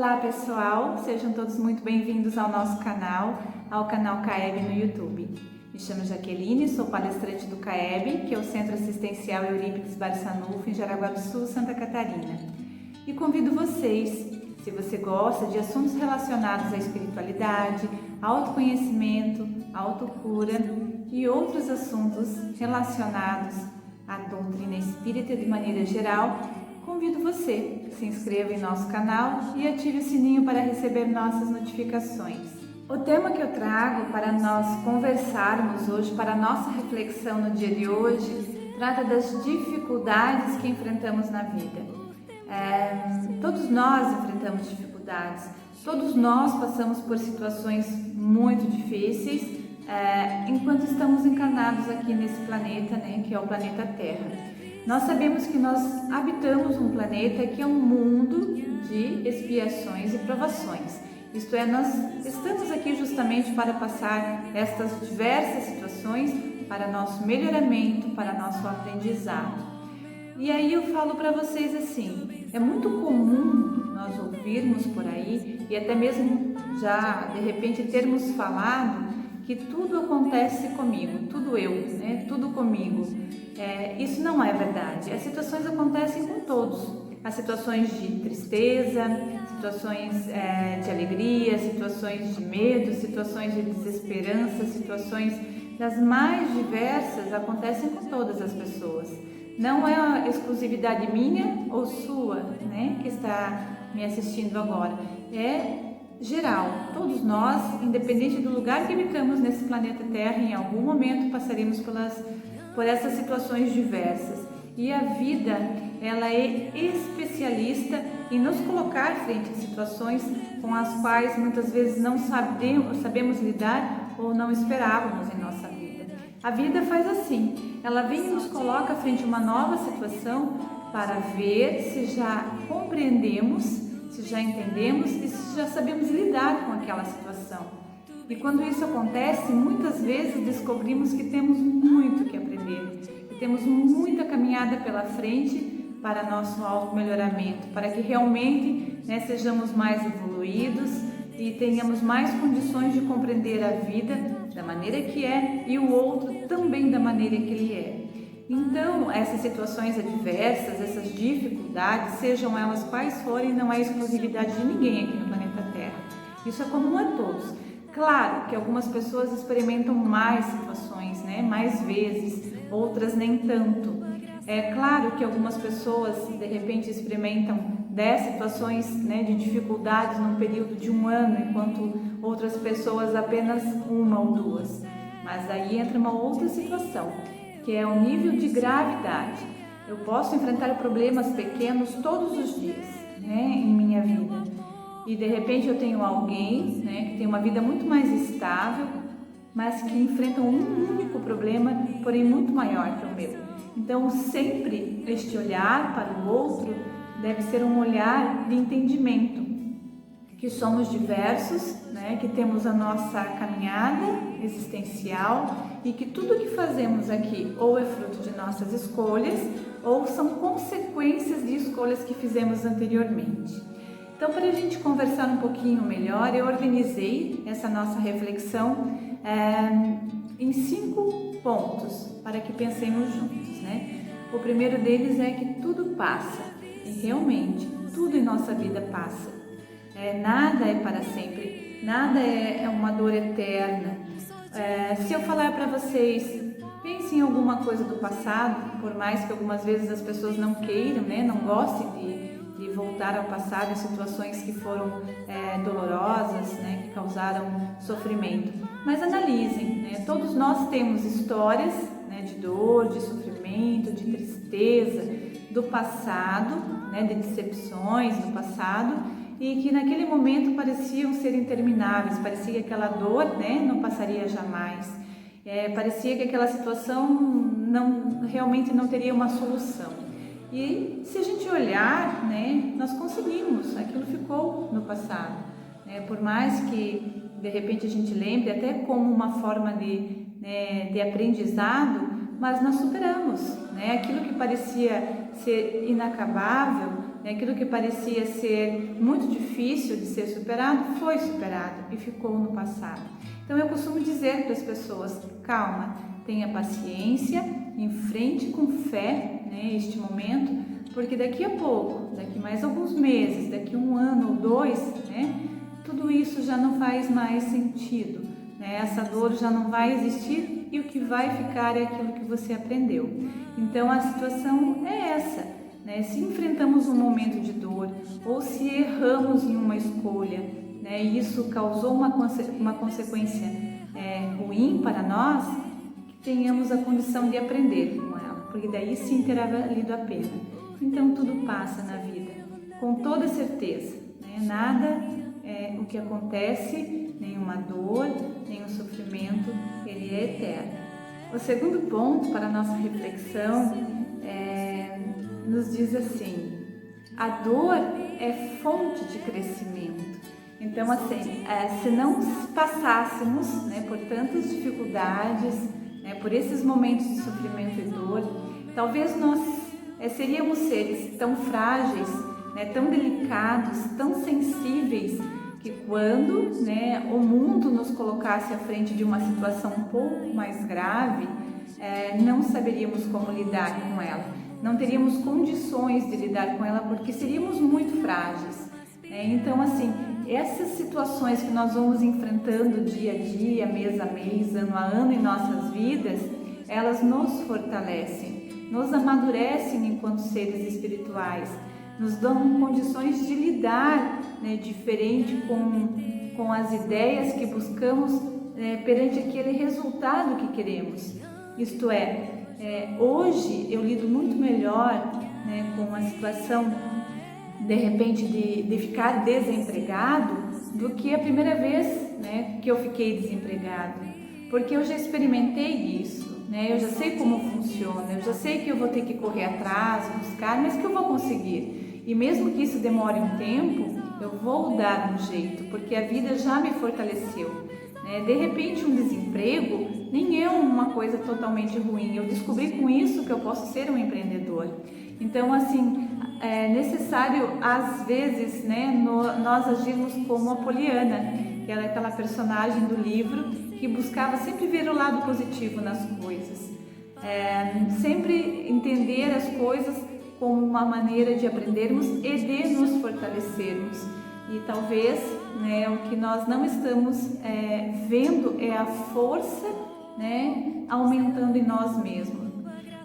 Olá pessoal, sejam todos muito bem-vindos ao nosso canal, ao canal CAEB no YouTube. Me chamo Jaqueline, sou palestrante do CAEB, que é o Centro Assistencial Eurípides Barçanufo, em Jaraguá do Sul, Santa Catarina. E convido vocês, se você gosta de assuntos relacionados à espiritualidade, autoconhecimento, autocura e outros assuntos relacionados à doutrina espírita de maneira geral, convido você, se inscreva em nosso canal e ative o sininho para receber nossas notificações. O tema que eu trago para nós conversarmos hoje, para a nossa reflexão no dia de hoje, trata das dificuldades que enfrentamos na vida. Todos nós enfrentamos dificuldades, todos nós passamos por situações muito difíceis enquanto estamos encarnados aqui nesse planeta, que é o planeta Terra. Nós sabemos que nós habitamos um planeta que é um mundo de expiações e provações. Isto é, nós estamos aqui justamente para passar estas diversas situações para nosso melhoramento, para nosso aprendizado. E aí eu falo para vocês assim, é muito comum nós ouvirmos por aí e até mesmo já de repente termos falado que tudo acontece comigo, tudo eu, tudo comigo. Isso não é verdade. As situações acontecem com todos. As situações de tristeza, situações de alegria, situações de medo, situações de desesperança, situações das mais diversas acontecem com todas as pessoas. Não é a exclusividade minha ou sua, que está me assistindo agora. É geral, todos nós, independente do lugar que habitamos nesse planeta Terra, em algum momento passaremos por essas situações diversas. E a vida, ela é especialista em nos colocar frente a situações com as quais muitas vezes não sabemos lidar ou não esperávamos em nossa vida. A vida faz assim, ela vem e nos coloca frente a uma nova situação para ver se já compreendemos, se já entendemos e se já sabemos lidar com aquela situação. E quando isso acontece, muitas vezes descobrimos que temos muito que aprender, que temos muita caminhada pela frente para nosso auto-melhoramento, para que realmente sejamos mais evoluídos e tenhamos mais condições de compreender a vida da maneira que é e o outro também da maneira que ele é. Então, essas situações adversas, essas dificuldades, sejam elas quais forem, não é exclusividade de ninguém aqui no planeta Terra. Isso é comum a todos. Claro que algumas pessoas experimentam mais situações, mais vezes, outras nem tanto. É claro que algumas pessoas, de repente, experimentam 10 situações de dificuldades num período de um ano, enquanto outras pessoas apenas uma ou duas. Mas aí entra uma outra situação, que é o nível de gravidade. Eu posso enfrentar problemas pequenos todos os dias, em minha vida. E de repente eu tenho alguém, que tem uma vida muito mais estável, mas que enfrenta um único problema, porém muito maior que o meu. Então sempre este olhar para o outro deve ser um olhar de entendimento, que somos diversos, que temos a nossa caminhada existencial e que tudo que fazemos aqui ou é fruto de nossas escolhas ou são consequências de escolhas que fizemos anteriormente. Então, para a gente conversar um pouquinho melhor, eu organizei essa nossa reflexão em 5 pontos para que pensemos juntos. O primeiro deles é que tudo passa, e realmente tudo em nossa vida passa. Nada é para sempre, nada é uma dor eterna. Se eu falar para vocês, pensem em alguma coisa do passado, por mais que algumas vezes as pessoas não queiram, não gostem de voltar ao passado em situações que foram dolorosas, que causaram sofrimento. Mas analisem, todos nós temos histórias de dor, de sofrimento, de tristeza do passado, de decepções do passado, e que naquele momento pareciam ser intermináveis, parecia que aquela dor não passaria jamais, parecia que aquela situação realmente não teria uma solução. E se a gente olhar, nós conseguimos, aquilo ficou no passado. Por mais que de repente a gente lembre até como uma forma de aprendizado, mas nós superamos. Aquilo que parecia ser inacabável, Aquilo que parecia ser muito difícil de ser superado, foi superado e ficou no passado. Então eu costumo dizer para as pessoas, calma, tenha paciência, enfrente com fé, este momento, porque daqui a pouco, daqui mais alguns meses, daqui um ano ou dois, tudo isso já não faz mais sentido, essa dor já não vai existir e o que vai ficar é aquilo que você aprendeu. Então a situação é essa, se enfrentamos um momento de dor ou se erramos em uma escolha, e isso causou uma consequência ruim para nós, que tenhamos a condição de aprender com ela, porque daí sim terá valido a pena. Então tudo passa na vida, com toda certeza, nada o que acontece, nenhuma dor, nenhum sofrimento, ele é eterno. O segundo ponto para a nossa reflexão nos diz assim: a dor é fonte de crescimento. Então, assim, se não passássemos por tantas dificuldades, por esses momentos de sofrimento e dor, talvez nós seríamos seres tão frágeis, tão delicados, tão sensíveis, que quando o mundo nos colocasse à frente de uma situação um pouco mais grave, não saberíamos como lidar com ela, não teríamos condições de lidar com ela, porque seríamos muito frágeis. Então, assim, essas situações que nós vamos enfrentando dia a dia, mês a mês, ano a ano em nossas vidas, elas nos fortalecem, nos amadurecem enquanto seres espirituais, nos dão condições de lidar diferente com as ideias que buscamos perante aquele resultado que queremos. Isto hoje eu lido muito melhor com a situação, de repente, de ficar desempregado do que a primeira vez que eu fiquei desempregado, porque eu já experimentei isso. Eu já sei como funciona, eu já sei que eu vou ter que correr atrás, buscar, mas que eu vou conseguir. E mesmo que isso demore um tempo, eu vou dar um jeito, porque a vida já me fortaleceu. De repente, um desemprego nem é uma coisa totalmente ruim. Eu descobri com isso que eu posso ser um empreendedor. Então, assim, é necessário, às vezes, nós agirmos como a Poliana, que ela é aquela personagem do livro que buscava sempre ver o lado positivo nas coisas, sempre entender as coisas como uma maneira de aprendermos e de nos fortalecermos. E talvez o que nós não estamos vendo é a força aumentando em nós mesmos.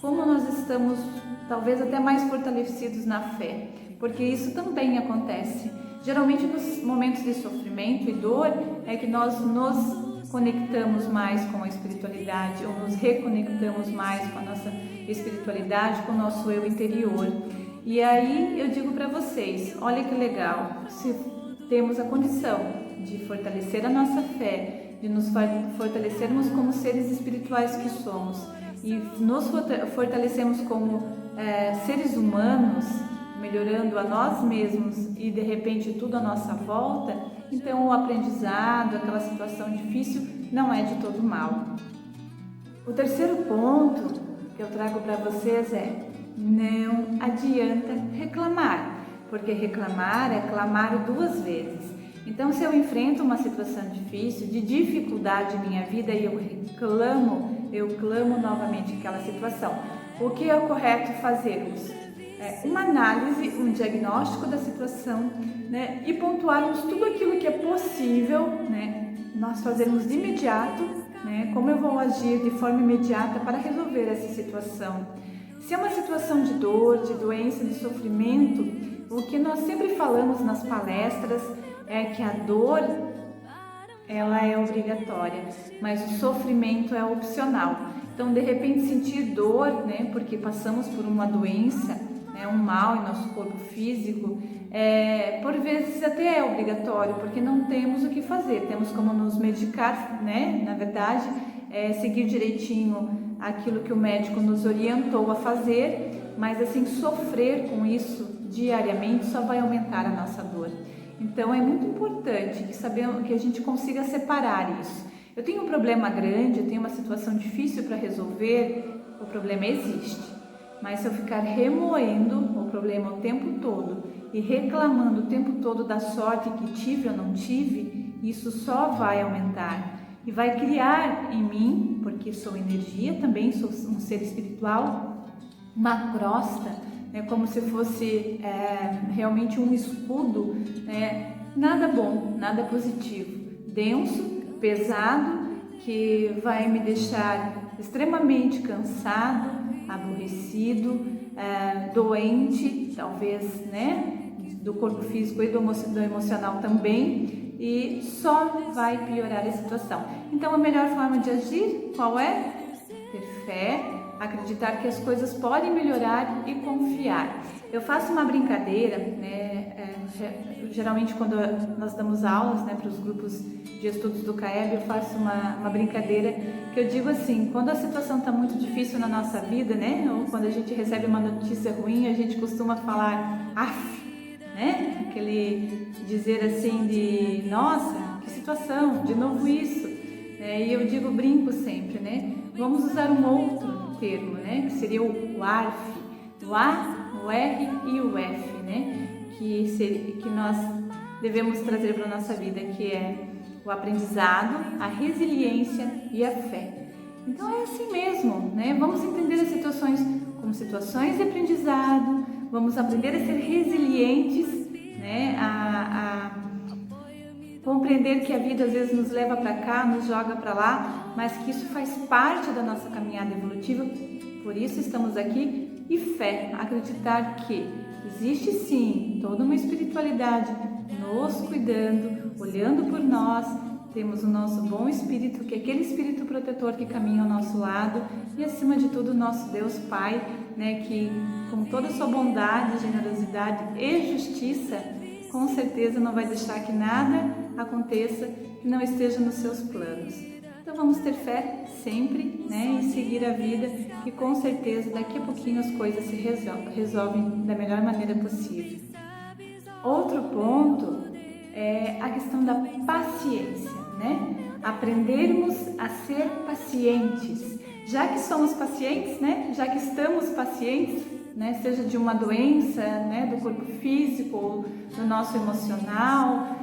Como nós estamos talvez até mais fortalecidos na fé, porque isso também acontece. Geralmente nos momentos de sofrimento e dor é que nós nos conectamos mais com a espiritualidade, ou nos reconectamos mais com a nossa espiritualidade, com o nosso eu interior. E aí eu digo para vocês, olha que legal, se temos a condição de fortalecer a nossa fé, de nos fortalecermos como seres espirituais que somos, e nos fortalecemos como seres humanos, melhorando a nós mesmos e de repente tudo à nossa volta, então o aprendizado, aquela situação difícil, não é de todo mal. O terceiro ponto que eu trago para vocês não adianta reclamar, porque reclamar é clamar duas vezes. Então, se eu enfrento uma situação difícil, de dificuldade em minha vida e eu clamo novamente aquela situação, o que é o correto fazermos? Uma análise, um diagnóstico da situação, e pontuarmos tudo aquilo que é possível, nós fazermos de imediato, como eu vou agir de forma imediata para resolver essa situação. Se é uma situação de dor, de doença, de sofrimento, o que nós sempre falamos nas palestras é que a dor, ela é obrigatória, mas o sofrimento é opcional. Então, de repente, sentir dor, porque passamos por uma doença, um mal em nosso corpo físico, por vezes até é obrigatório, porque não temos o que fazer, temos como nos medicar, na verdade, seguir direitinho aquilo que o médico nos orientou a fazer, mas assim, sofrer com isso diariamente só vai aumentar a nossa dor. Então é muito importante que a gente consiga separar isso. Eu tenho um problema grande, eu tenho uma situação difícil para resolver, o problema existe. Mas se eu ficar remoendo o problema o tempo todo e reclamando o tempo todo da sorte que tive ou não tive, isso só vai aumentar e vai criar em mim, porque sou energia, também sou um ser espiritual, uma crosta, né, como se fosse realmente um escudo, né, nada bom, nada positivo, denso, pesado, que vai me deixar extremamente cansado, aborrecido, doente, talvez, né, do corpo físico e do emocional também, e só vai piorar a situação. Então, a melhor forma de agir, qual é? Ter fé, acreditar que as coisas podem melhorar e confiar. Eu faço uma brincadeira, né? Geralmente quando nós damos aulas, né, para os grupos de estudos do CAEB, eu faço uma brincadeira que eu digo assim: quando a situação está muito difícil na nossa vida, né, ou quando a gente recebe uma notícia ruim, a gente costuma falar af, né? Aquele dizer assim de nossa, que situação, de novo isso. E eu digo, brinco sempre, né? Vamos usar um outro termo, né? Que seria o ARF, o A, o R e o F, né? Que nós devemos trazer para a nossa vida, que é o aprendizado, a resiliência e a fé. Então é assim mesmo, né? Vamos entender as situações como situações de aprendizado, vamos aprender a ser resilientes, né? A compreender que a vida às vezes nos leva para cá, nos joga para lá, mas que isso faz parte da nossa caminhada evolutiva, por isso estamos aqui. E fé, acreditar que existe sim toda uma espiritualidade nos cuidando, olhando por nós, temos o nosso bom espírito, que é aquele espírito protetor que caminha ao nosso lado, e acima de tudo o nosso Deus Pai, né, que com toda a sua bondade, generosidade e justiça, com certeza não vai deixar que nada aconteça que não esteja nos seus planos. Então vamos ter fé sempre, né, e seguir a vida, que com certeza daqui a pouquinho as coisas se resolvem da melhor maneira possível. Outro ponto é a questão da paciência, né? Aprendermos a ser pacientes. Já que somos pacientes, né? Já que estamos pacientes, né? Seja de uma doença, né? Do corpo físico ou do nosso emocional,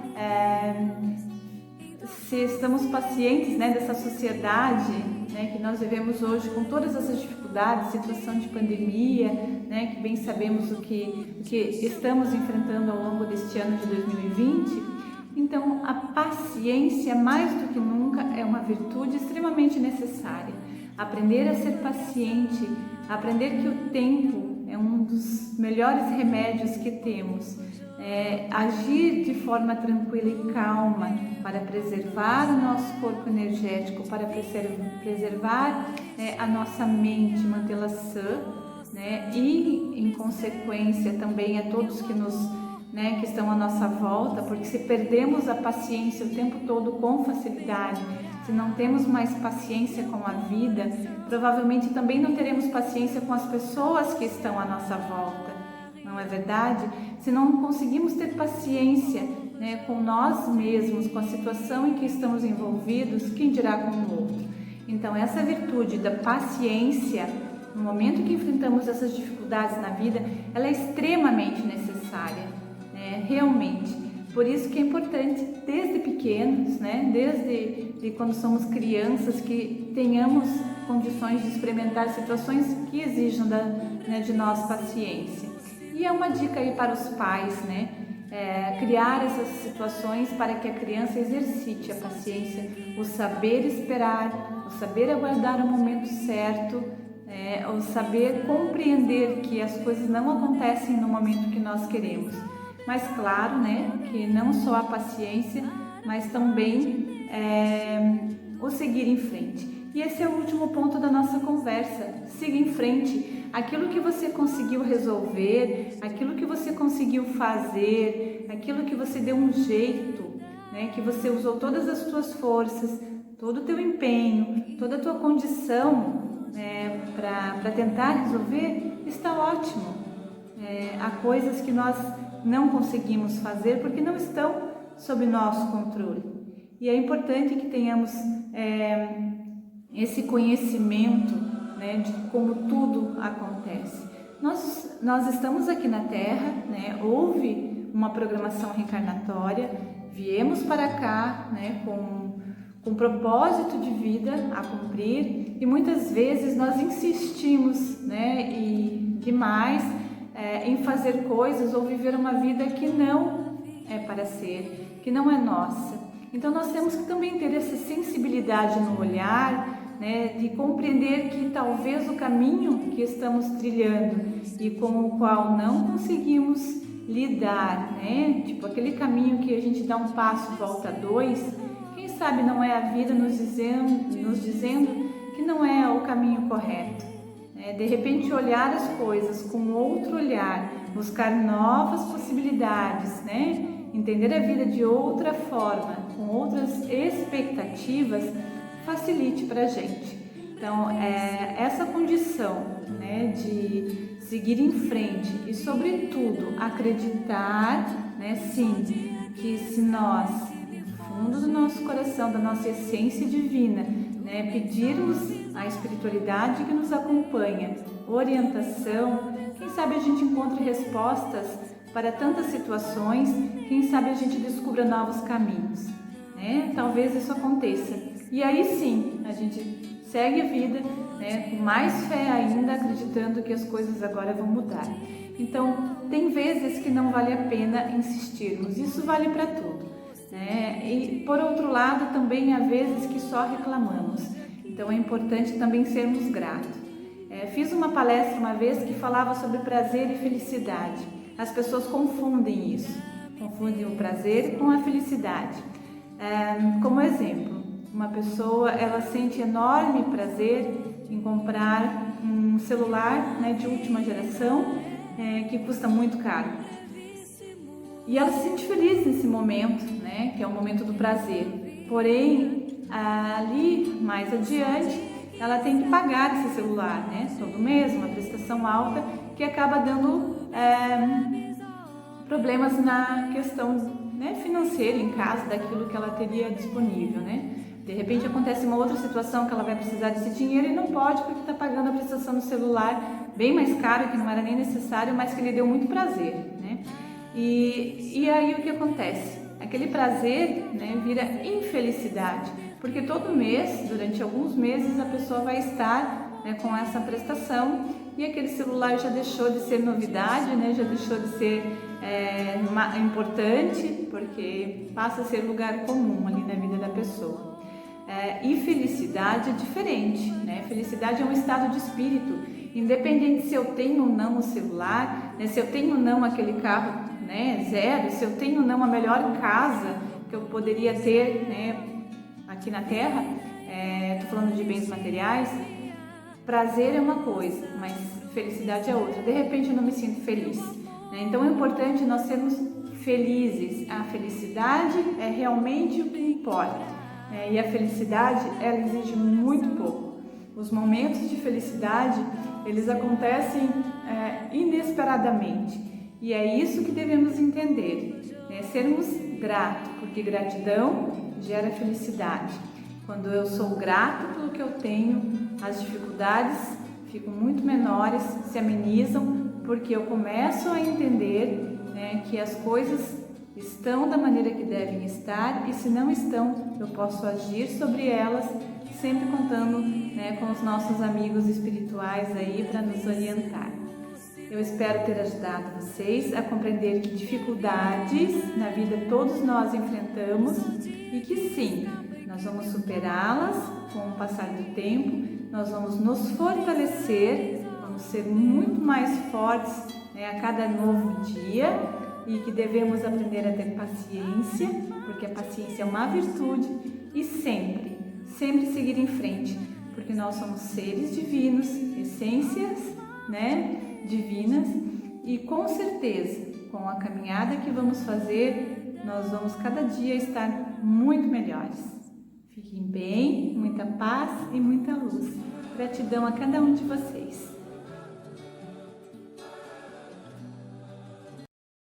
se estamos pacientes, né? Dessa sociedade, né? Que nós vivemos hoje com todas essas dificuldades, situação de pandemia, né? Que bem sabemos o que estamos enfrentando ao longo deste ano de 2020. Então, a paciência, mais do que nunca, é uma virtude extremamente necessária. Aprender a ser paciente, aprender que o tempo é um dos melhores remédios que temos. Agir de forma tranquila e calma para preservar o nosso corpo energético, para preservar a nossa mente, mantê-la sã, né? E, em consequência, também a todos que que estão à nossa volta, porque se perdemos a paciência o tempo todo com facilidade, se não temos mais paciência com a vida, provavelmente também não teremos paciência com as pessoas que estão à nossa volta, não é verdade? Se não conseguimos ter paciência, né, com nós mesmos, com a situação em que estamos envolvidos, quem dirá com o outro? Então, essa virtude da paciência, no momento que enfrentamos essas dificuldades na vida, ela é extremamente necessária. Realmente, por isso que é importante desde pequenos, né, desde quando somos crianças, que tenhamos condições de experimentar situações que exijam de nós paciência. E é uma dica aí para os pais, né, criar essas situações para que a criança exercite a paciência, o saber esperar, o saber aguardar o momento certo, o saber compreender que as coisas não acontecem no momento que nós queremos. Mas claro, né, que não só a paciência, mas também o seguir em frente. E esse é o último ponto da nossa conversa. Siga em frente. Aquilo que você conseguiu resolver, aquilo que você conseguiu fazer, aquilo que você deu um jeito, né, que você usou todas as suas forças, todo o teu empenho, toda a tua condição para tentar resolver, está ótimo. Há coisas que nós não conseguimos fazer porque não estão sob nosso controle. E é importante que tenhamos esse conhecimento, né, de como tudo acontece. Nós estamos aqui na Terra, né, houve uma programação reencarnatória, viemos para cá, né, com um propósito de vida a cumprir, e muitas vezes nós insistimos, né, e demais em fazer coisas ou viver uma vida que não é para ser, que não é nossa. Então nós temos que também ter essa sensibilidade no olhar, né, de compreender que talvez o caminho que estamos trilhando e com o qual não conseguimos lidar, né, tipo aquele caminho que a gente dá um passo, volta dois, quem sabe não é a vida nos dizendo que não é o caminho correto. Né? De repente olhar as coisas com outro olhar, buscar novas possibilidades, né? Entender a vida de outra forma, com outras expectativas, facilite para a gente. Então, essa condição, né, de seguir em frente e, sobretudo, acreditar, né, sim, que se nós, no fundo do nosso coração, da nossa essência divina, né, pedirmos à espiritualidade que nos acompanha, orientação, quem sabe a gente encontre respostas para tantas situações, quem sabe a gente descubra novos caminhos, né? Talvez isso aconteça. E aí sim, a gente segue a vida, né, com mais fé ainda, acreditando que as coisas agora vão mudar. Então, tem vezes que não vale a pena insistirmos, isso vale para tudo, né? E por outro lado, também há vezes que só reclamamos, então é importante também sermos gratos. Fiz uma palestra uma vez que falava sobre prazer e felicidade. As pessoas confundem isso, confundem o prazer com a felicidade. Como exemplo, uma pessoa ela sente enorme prazer em comprar um celular, né, de última geração, que custa muito caro. E ela se sente feliz nesse momento, né, que é o momento do prazer. Porém, ali mais adiante, ela tem que pagar esse celular, né, todo mês, uma prestação alta, que acaba dando problemas na questão, né, financeira em casa daquilo que ela teria disponível, né? De repente acontece uma outra situação que ela vai precisar desse dinheiro e não pode porque está pagando a prestação do celular bem mais caro, que não era nem necessário, mas que lhe deu muito prazer, né? E aí o que acontece? Aquele prazer, né, vira infelicidade, porque todo mês, durante alguns meses, a pessoa vai estar, né, com essa prestação e aquele celular já deixou de ser novidade, né, já deixou de ser importante, porque passa a ser lugar comum ali na vida da pessoa. E felicidade é diferente, né? Felicidade é um estado de espírito, independente se eu tenho ou não o celular, né? Se eu tenho ou não aquele carro, né, zero, se eu tenho ou não a melhor casa que eu poderia ter, né, aqui na Terra, tô falando de bens materiais. Prazer é uma coisa, mas felicidade é outra. De repente eu não me sinto feliz, né? Então é importante nós sermos felizes. A felicidade é realmente o que importa. E a felicidade, ela exige muito pouco. Os momentos de felicidade, eles acontecem inesperadamente. E é isso que devemos entender, né? Sermos gratos, porque gratidão gera felicidade. Quando eu sou grato pelo que eu tenho, as dificuldades ficam muito menores, se amenizam, porque eu começo a entender, né, que as coisas estão da maneira que devem estar, e se não estão, eu posso agir sobre elas, sempre contando, né, com os nossos amigos espirituais aí para nos orientar. Eu espero ter ajudado vocês a compreender que dificuldades na vida todos nós enfrentamos e que sim, nós vamos superá-las com o passar do tempo, nós vamos nos fortalecer, vamos ser muito mais fortes, né, a cada novo dia, e que devemos aprender a ter paciência, porque a paciência é uma virtude, e sempre seguir em frente, porque nós somos seres divinos, essências, né, divinas, e com certeza, com a caminhada que vamos fazer, nós vamos cada dia estar muito melhores. Fiquem bem, muita paz e muita luz. Gratidão a cada um de vocês.